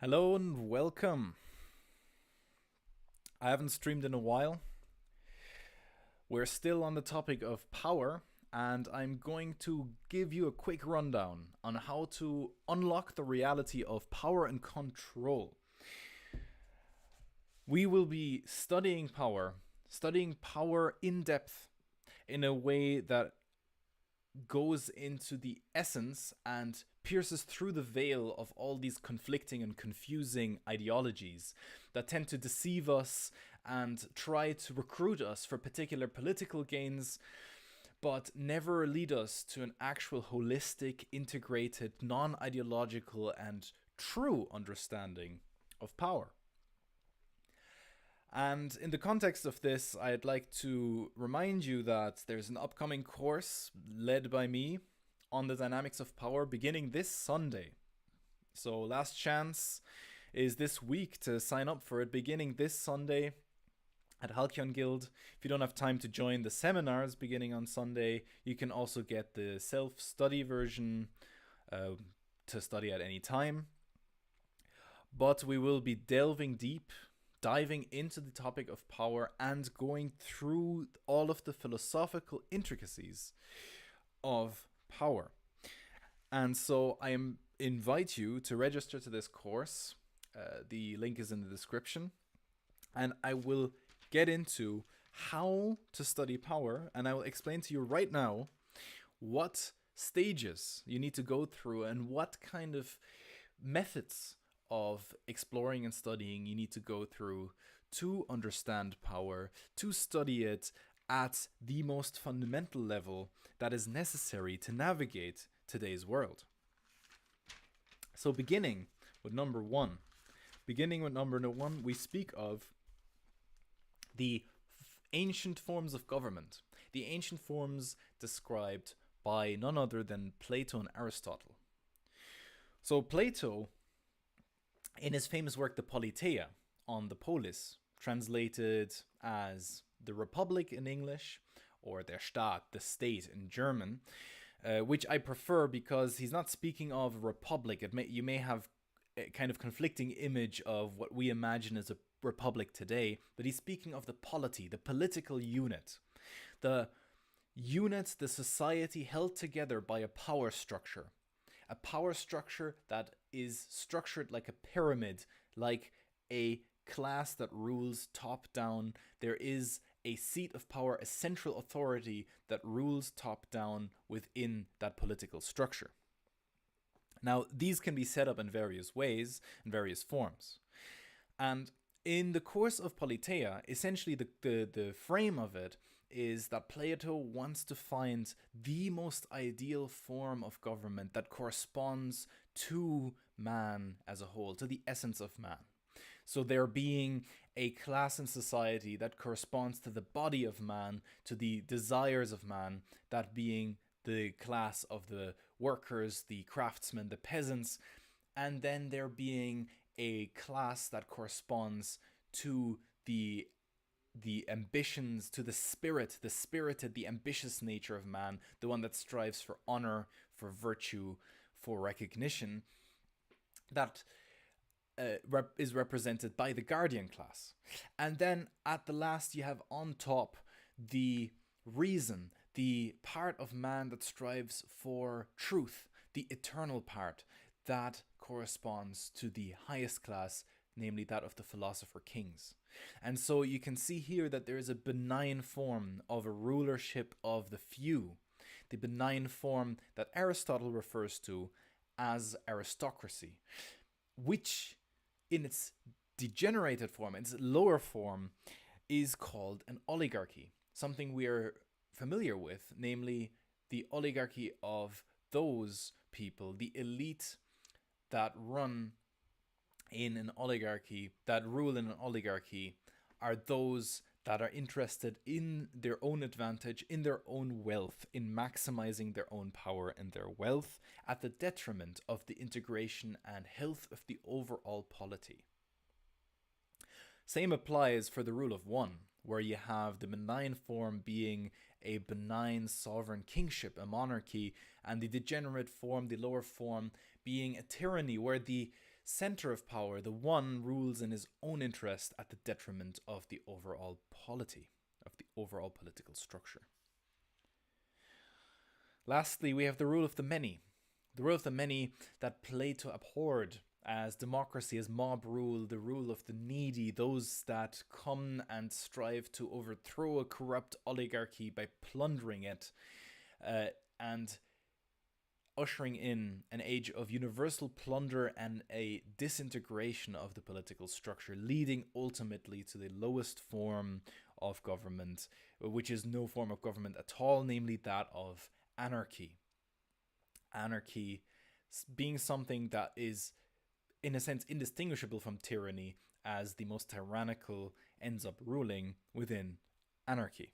Hello and welcome. I haven't streamed in a while. We're still on the topic of power, and I'm going to give you a quick rundown on how to unlock the reality of power and control. We will be studying power in depth in a way that goes into the essence and pierces through the veil of all these conflicting and confusing ideologies that tend to deceive us and try to recruit us for particular political gains, but never lead us to an actual holistic, integrated, non ideological, and true understanding of power. And in the context of this, I'd like to remind you that there's an upcoming course led by me on the dynamics of power beginning this Sunday. So, last chance is this week to sign up for it beginning this Sunday at Halcyon Guild. If you don't have time to join the seminars beginning on Sunday, you can also get the self study version to study at any time. But we will be delving deep, diving into the topic of power and going through all of the philosophical intricacies of power. And so invite you to register to this course. The link is in the description. And I will get into how to study power, and I will explain to you right now what stages you need to go through and what kind of methods of exploring and studying you need to go through to understand power, to study it at the most fundamental level that is necessary to navigate today's world. So beginning with number one, we speak of the ancient forms of government, the ancient forms described by none other than Plato and Aristotle. So Plato, in his famous work, The Politeia, on the polis, translated as the Republic in English, or der Staat, the state in German, which I prefer because he's not speaking of a republic. You may have a kind of conflicting image of what we imagine as a republic today, but he's speaking of the polity, the political unit, the society held together by a power structure that is structured like a pyramid, like a class that rules top down. There is a seat of power, a central authority that rules top down within that political structure. Now, these can be set up in various ways, in various forms. And in the course of Politeia, essentially the frame of it is that Plato wants to find the most ideal form of government that corresponds to man as a whole, to the essence of man. So there being a class in society that corresponds to the body of man, to the desires of man, that being the class of the workers, the craftsmen, the peasants, and then there being a class that corresponds to the ambitions, to the spirited, the ambitious nature of man, the one that strives for honor, for virtue, for recognition, that is represented by the guardian class. And then at the last, you have on top the reason, the part of man that strives for truth, the eternal part that corresponds to the highest class, namely that of the philosopher kings. And so you can see here that there is a benign form of a rulership of the few, the benign form that Aristotle refers to as aristocracy, which in its degenerated form, its lower form, is called an oligarchy, something we are familiar with, namely the oligarchy of those people, the elite that run in an oligarchy, that rule in an oligarchy, are those that are interested in their own advantage, in their own wealth, in maximizing their own power and their wealth at the detriment of the integration and health of the overall polity. Same applies for the rule of one, where you have the benign form being a benign sovereign kingship, a monarchy, and the degenerate form, the lower form, being a tyranny, where the center of power, the one rules in his own interest at the detriment of the overall polity, of the overall political structure. Lastly, we have the rule of the many. The rule of the many that Plato abhorred as democracy, as mob rule, the rule of the needy, those that come and strive to overthrow a corrupt oligarchy by plundering it, and ushering in an age of universal plunder and a disintegration of the political structure, leading ultimately to the lowest form of government, which is no form of government at all, namely that of anarchy. Anarchy being something that is, in a sense, indistinguishable from tyranny, as the most tyrannical ends up ruling within anarchy.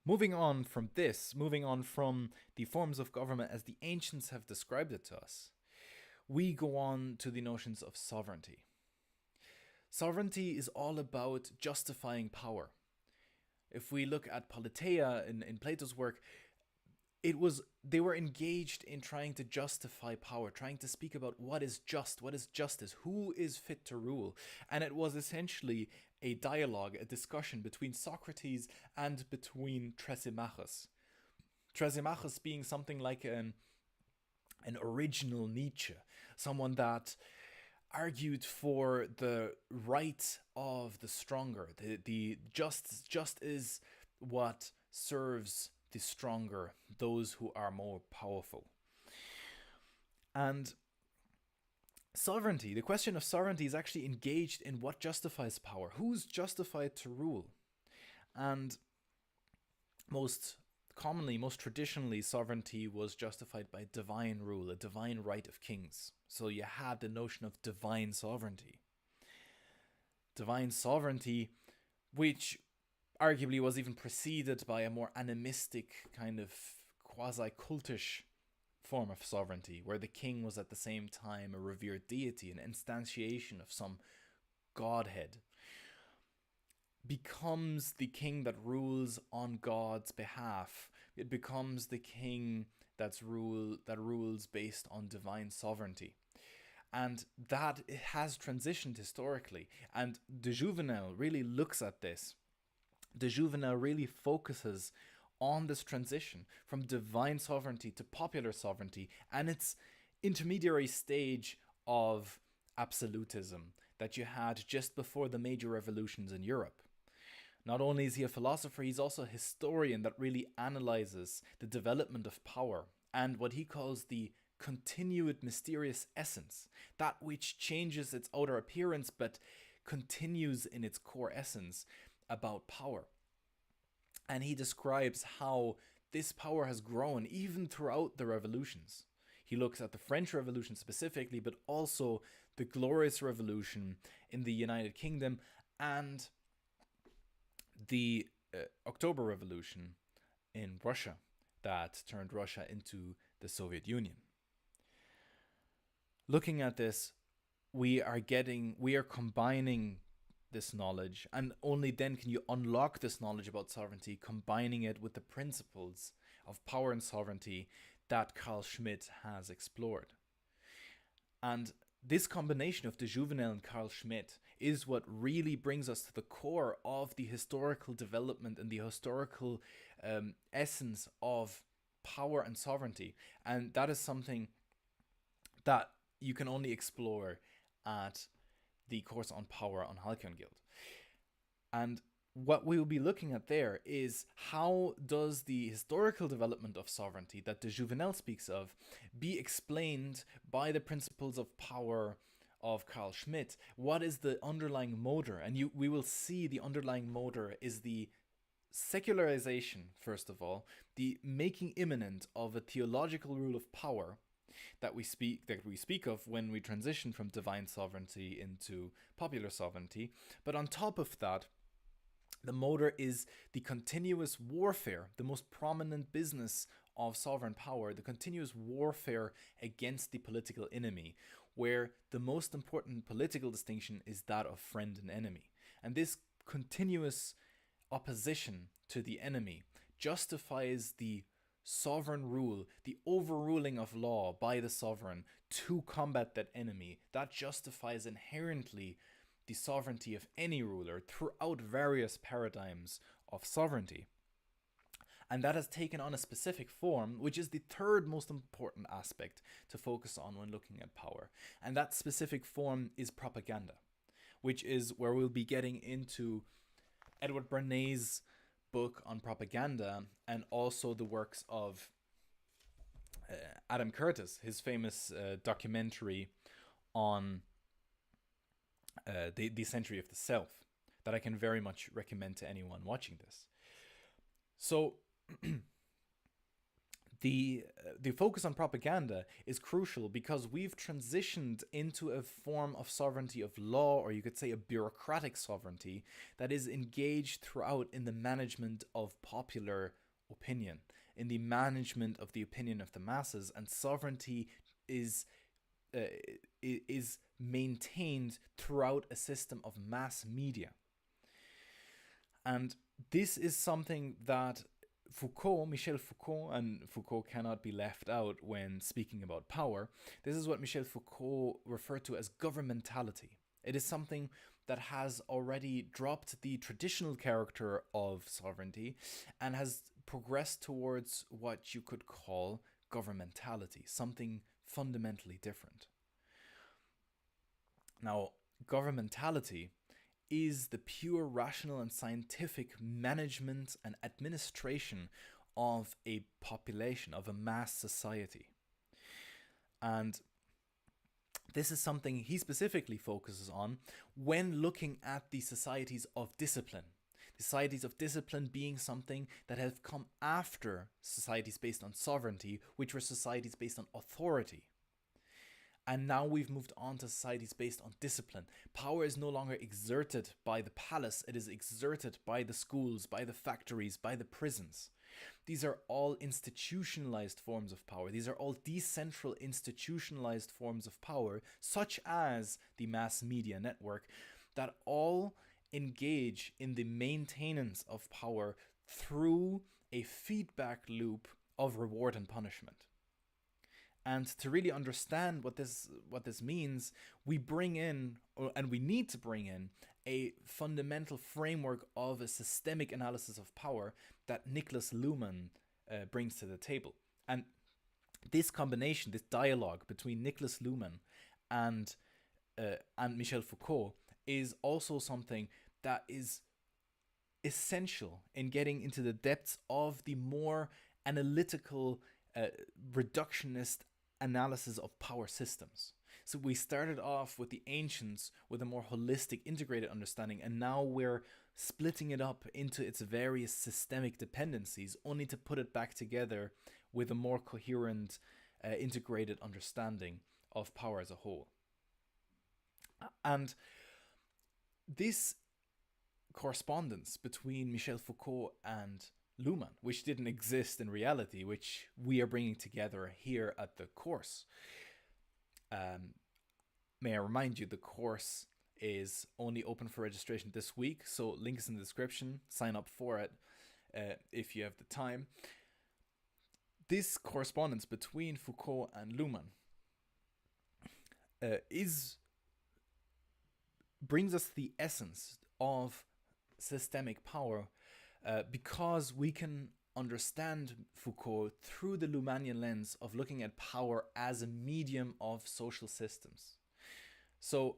Moving on from the forms of government as the ancients have described it to us, we go on to the notions of sovereignty. Sovereignty is all about justifying power. If we look at Politeia in Plato's work, they were engaged in trying to justify power, trying to speak about what is just, what is justice, who is fit to rule. And it was essentially a dialogue, a discussion between Socrates and between Thrasymachus. Thrasymachus being something like an original Nietzsche, someone that argued for the right of the stronger. The just is what serves the stronger, those who are more powerful. And sovereignty, the question of sovereignty, is actually engaged in what justifies power. Who's justified to rule? And most commonly, most traditionally, sovereignty was justified by divine rule, a divine right of kings. So you had the notion of divine sovereignty. Divine sovereignty, which arguably was even preceded by a more animistic kind of quasi-cultish form of sovereignty, where the king was at the same time a revered deity, an instantiation of some godhead, becomes the king that rules on God's behalf. It becomes the king that rules based on divine sovereignty. And that has transitioned historically. And de Jouvenel really looks at this. De Jouvenel really focuses on this transition from divine sovereignty to popular sovereignty and its intermediary stage of absolutism that you had just before the major revolutions in Europe. Not only is he a philosopher, he's also a historian that really analyzes the development of power and what he calls the continued mysterious essence, that which changes its outer appearance but continues in its core essence about power. And he describes how this power has grown even throughout the revolutions. He looks at the French Revolution specifically, but also the Glorious Revolution in the United Kingdom and the October Revolution in Russia that turned Russia into the Soviet Union. Looking at this, we are combining this knowledge, and only then can you unlock this knowledge about sovereignty, combining it with the principles of power and sovereignty that Carl Schmitt has explored. And this combination of de Jouvenel and Carl Schmitt is what really brings us to the core of the historical development and the historical essence of power and sovereignty. And that is something that you can only explore at the course on power on Halcyon-Guild. And what we will be looking at there is how does the historical development of sovereignty that de Jouvenel speaks of be explained by the principles of power of Carl Schmitt? What is the underlying motor? And we will see the underlying motor is the secularization, first of all, the making imminent of a theological rule of power that we speak of when we transition from divine sovereignty into popular sovereignty. But on top of that, the motor is the continuous warfare, the most prominent business of sovereign power, the continuous warfare against the political enemy, where the most important political distinction is that of friend and enemy. And this continuous opposition to the enemy justifies the sovereign rule, the overruling of law by the sovereign to combat that enemy, that justifies inherently the sovereignty of any ruler throughout various paradigms of sovereignty. And that has taken on a specific form, which is the third most important aspect to focus on when looking at power. And that specific form is propaganda, which is where we'll be getting into Edward Bernays' book on propaganda and also the works of Adam Curtis, his famous documentary on the Century of the Self, that I can very much recommend to anyone watching this. So the focus on propaganda is crucial because we've transitioned into a form of sovereignty of law, or you could say a bureaucratic sovereignty, that is engaged throughout in the management of popular opinion, in the management of the opinion of the masses, and sovereignty is maintained throughout a system of mass media. And this is something that Michel Foucault, and Foucault cannot be left out when speaking about power, this is what Michel Foucault referred to as governmentality. It is something that has already dropped the traditional character of sovereignty and has progressed towards what you could call governmentality, something fundamentally different. Now, governmentality is the pure rational and scientific management and administration of a population, of a mass society. And this is something he specifically focuses on when looking at the societies of discipline. The societies of discipline being something that have come after societies based on sovereignty, which were societies based on authority. And now we've moved on to societies based on discipline. Power is no longer exerted by the palace, it is exerted by the schools, by the factories, by the prisons. These are all institutionalized forms of power. These are all decentral institutionalized forms of power, such as the mass media network, that all engage in the maintenance of power through a feedback loop of reward and punishment. And to really understand what this means, we bring in, and we need to bring in, a fundamental framework of a systemic analysis of power that Niklas Luhmann brings to the table. And this combination, this dialogue between Niklas Luhmann and Michel Foucault is also something that is essential in getting into the depths of the more analytical, reductionist analysis of power systems. So we started off with the ancients with a more holistic, integrated understanding, and now we're splitting it up into its various systemic dependencies, only to put it back together with a more coherent, integrated understanding of power as a whole. And this correspondence between Michel Foucault and Luhmann, which didn't exist in reality, which we are bringing together here at the course. May I remind you, the course is only open for registration this week, so links in the description. Sign up for it if you have the time. This correspondence between Foucault and Luhmann brings us the essence of systemic power, because we can understand Foucault through the Luhmannian lens of looking at power as a medium of social systems. So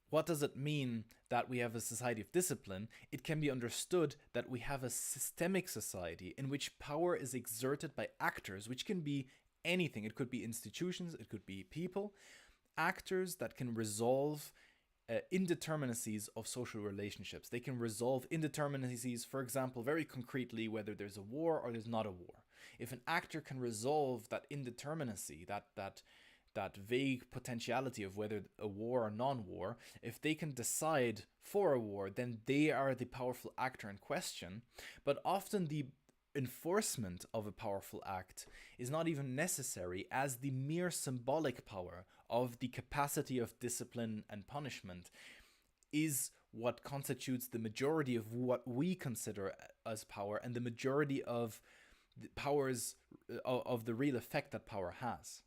what does it mean that we have a society of discipline? It can be understood that we have a systemic society in which power is exerted by actors, which can be anything. It could be institutions, it could be people, actors that can resolve indeterminacies of social relationships. They can resolve indeterminacies, for example, very concretely, whether there's a war or there's not a war. If an actor can resolve that indeterminacy, that vague potentiality of whether a war or non-war, if they can decide for a war, then they are the powerful actor in question. But often the enforcement of a powerful act is not even necessary, as the mere symbolic power of the capacity of discipline and punishment is what constitutes the majority of what we consider as power, and the majority of the powers of the real effect that power has.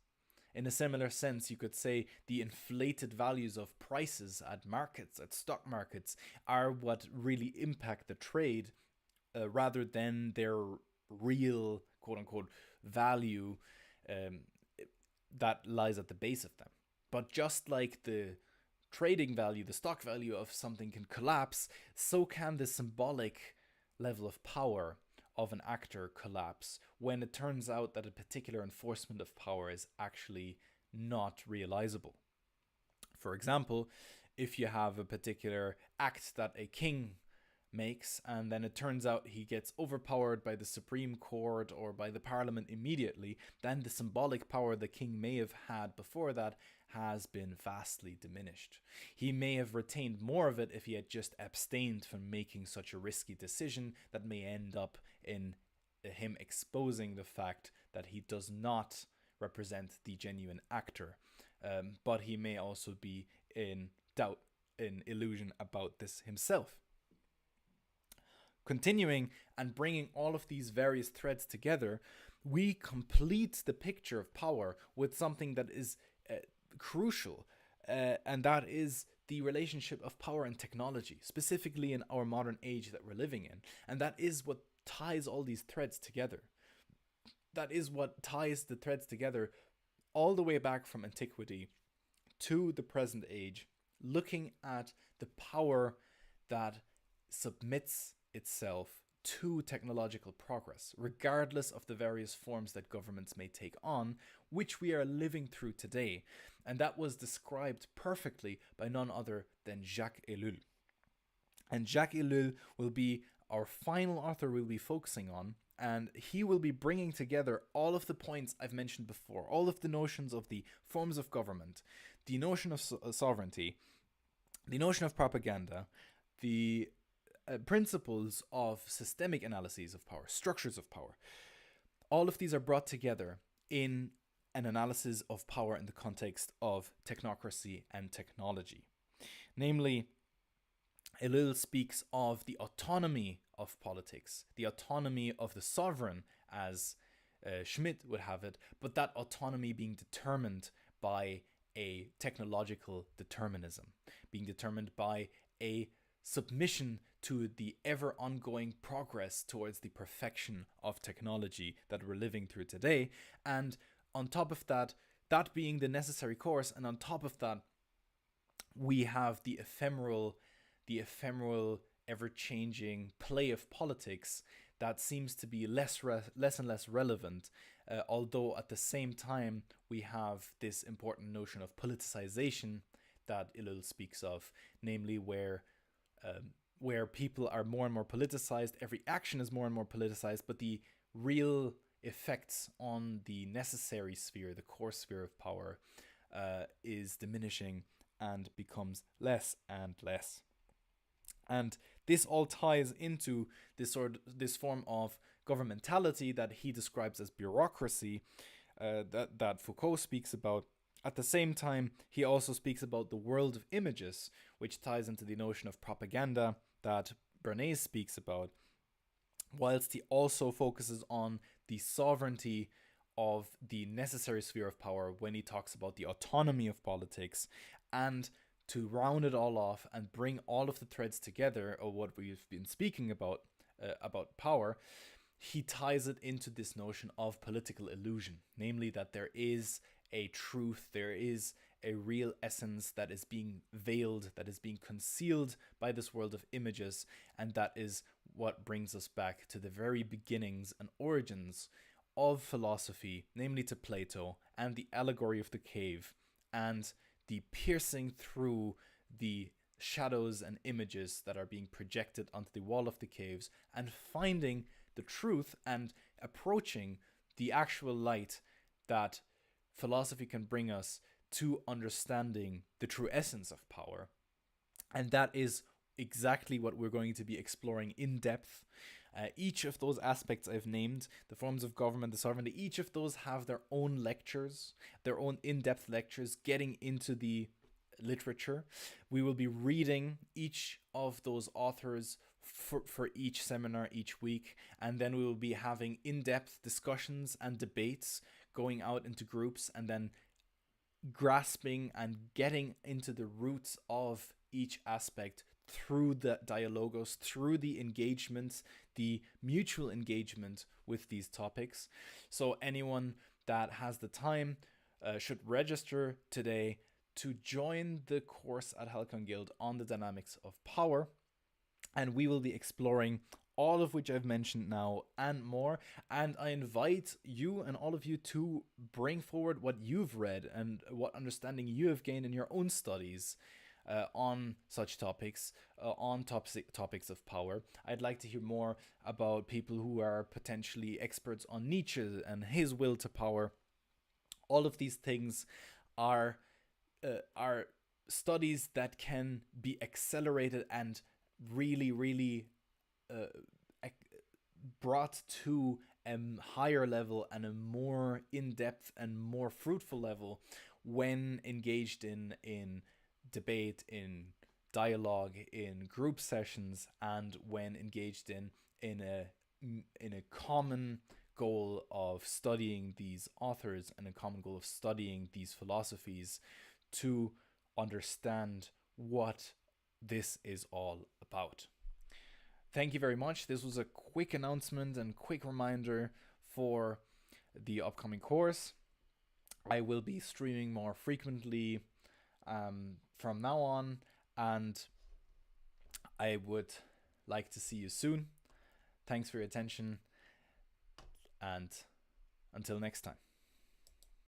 In a similar sense, you could say the inflated values of prices at markets, at stock markets, are what really impact the trade rather than their real, quote unquote, value um, that lies at the base of them. But just like the trading value, the stock value of something can collapse, so can the symbolic level of power of an actor collapse when it turns out that a particular enforcement of power is actually not realizable. For example, if you have a particular act that a king makes, and then it turns out he gets overpowered by the Supreme Court or by the Parliament immediately, then the symbolic power the king may have had before that has been vastly diminished. He may have retained more of it if he had just abstained from making such a risky decision that may end up in him exposing the fact that he does not represent the genuine actor. But he may also be in doubt, in illusion about this himself. Continuing and bringing all of these various threads together, we complete the picture of power with something that is crucial, and that is the relationship of power and technology, specifically in our modern age that we're living in. And that is what ties all these threads together. That is what ties the threads together all the way back from antiquity to the present age, looking at the power that submits itself to technological progress, regardless of the various forms that governments may take on, which we are living through today. And that was described perfectly by none other than Jacques Ellul. And Jacques Ellul will be our final author we'll be focusing on, and he will be bringing together all of the points I've mentioned before, all of the notions of the forms of government, the notion of sovereignty, the notion of propaganda, the principles of systemic analyses of power, structures of power. All of these are brought together in an analysis of power in the context of technocracy and technology. Namely, Ellul speaks of the autonomy of politics, the autonomy of the sovereign, as Schmitt would have it, but that autonomy being determined by a technological determinism, being determined by a submission to the ever ongoing progress towards the perfection of technology that we're living through today. And on top of that, that being the necessary course, and on top of that, we have the ephemeral, ever-changing play of politics that seems to be less and less relevant, although at the same time we have this important notion of politicization that Ellul speaks of, namely where people are more and more politicized, every action is more and more politicized, but the real effects on the necessary sphere, the core sphere of power, is diminishing and becomes less and less. And this all ties into this form of governmentality that he describes as bureaucracy, that Foucault speaks about. At the same time, he also speaks about the world of images, which ties into the notion of propaganda that Bernays speaks about, whilst he also focuses on the sovereignty of the necessary sphere of power when he talks about the autonomy of politics. And to round it all off and bring all of the threads together of what we've been speaking about power, he ties it into this notion of political illusion, namely that there is a truth, there is a real essence that is being veiled, that is being concealed by this world of images, and that is what brings us back to the very beginnings and origins of philosophy, namely to Plato and the allegory of the cave, and the piercing through the shadows and images that are being projected onto the wall of the caves, and finding the truth and approaching the actual light that philosophy can bring us to understanding the true essence of power. And that is exactly what we're going to be exploring in depth. Each of those aspects I've named, the forms of government, the sovereignty, each of those have their own lectures, their own in-depth lectures getting into the literature. We will be reading each of those authors for each seminar each week, and then we will be having in-depth discussions and debates, going out into groups, and then grasping and getting into the roots of each aspect through the dialogos, through the engagements, the mutual engagement with these topics. So anyone that has the time should register today to join the course at Helcon Guild on the dynamics of power. And we will be exploring all of which I've mentioned now and more. And I invite you and all of you to bring forward what you've read and what understanding you have gained in your own studies on such topics, on topics of power. I'd like to hear more about people who are potentially experts on Nietzsche and his will to power. All of these things are studies that can be accelerated and really brought to a higher level and a more in-depth and more fruitful level when engaged in debate, in dialogue, in group sessions, and when engaged in a common goal of studying these authors and a common goal of studying these philosophies to understand what this is all about. Thank you very much. This was a quick announcement and quick reminder for the upcoming course. I will be streaming more frequently from now on, and I would like to see you soon. Thanks for your attention, and until next time.